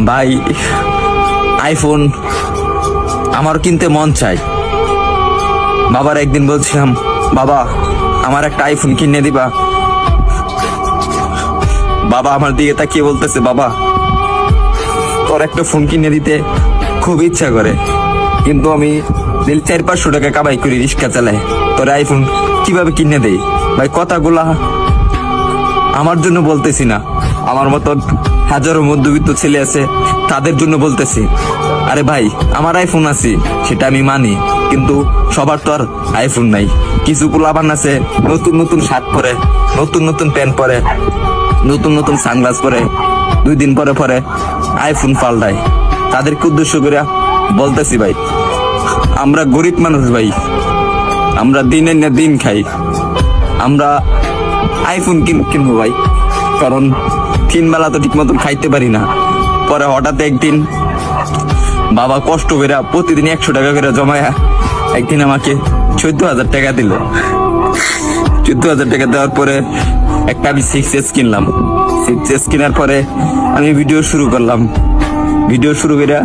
ভাই আইফোন আমার কিনতে মন চাই। বাবার একদিন বলছিলাম, বাবা আমার একটা আইফোন কিনে দিবা। বাবা আমার দিকে তাকিয়ে বলতেছে, বাবা তোর একটা ফোন কিনে দিতে খুব ইচ্ছা করে, কিন্তু আমি 400-500 টাকা কামাই করি, রিক্সা চালাই, তোর আইফোন কিভাবে কিনে দেই? ভাই কথাগুলা আমার জন্য বলতেছি না, আমার মতন হাজারো মধ্যবিত্ত ছেলে আছে তাদের জন্য বলতেছি। আরে ভাই আমার আইফোন আছে সেটা আমি মানি, কিন্তু সবার তো আর আইফোন নাই। কিছু পোলাপান আছে নতুন নতুন শার্ট পরে, নতুন নতুন প্যান্ট পরে, নতুন নতুন সানগ্লাস পরে, 2 দিন পরে পরে আইফোন পাল্টায়। তাদেরকে উদ্দেশ্য করে বলতেছি, ভাই আমরা গরিব মানুষ, ভাই আমরা দিনের না দিন খাই, আমরা আইফোন কিনবো ভাই, কারণ 3 বেলা তো ঠিক মতন খাইতে পারি না। পরে হঠাৎ একদিন বাবা কষ্ট করে প্রতিদিন 100 টাকা করে জমায়া একদিন আমাকে 14,000 টাকা দিল। 14,000 টাকা দেওয়ার পরে একটা আমি 6S কিনলাম। 6S কেনার পরে আমি ভিডিও শুরু করলাম। ভিডিও শুরু করে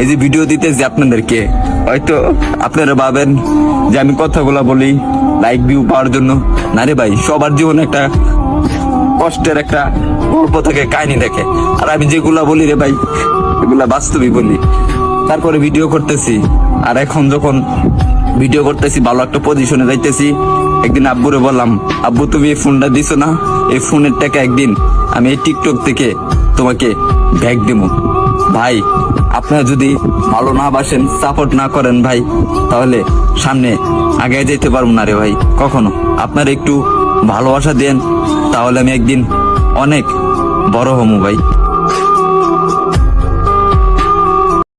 এই যে ভিডিও দিতেছি আপনাদেরকে, হয়তো আপনারা ভাবেন যে আমি কথাগুলা বলি লাইক ভিউ পাওয়ার জন্য। না রে ভাই, সবার জীবনে একটা কষ্টের একটা গল্প থাকে, কাহিনী দেখে, আর আমি যেগুলা বলি রে ভাই এগুলা বাস্তবই বলি। তারপরে ভিডিও করতেছি, আর এখন যখন ভিডিও করতেছি ভালো একটা পজিশনে যাইতেছি, একদিন আব্বুরে বললাম, আব্বু তুমি এই ফোনটা দিছো না, এই ফোনের টাকা একদিন আমি এই টিকটক থেকে তোমাকে ব্যাগ দেবো। ভাই আপনারা যদি ভালো না বাসেন, সাপোর্ট না করেন ভাই, তাহলে সামনে আগে যেতে পারবো না রে ভাই কখনো। আপনারা একটু ভালোবাসা দেন, তাহলে আমি একদিন অনেক বড় হবো ভাই।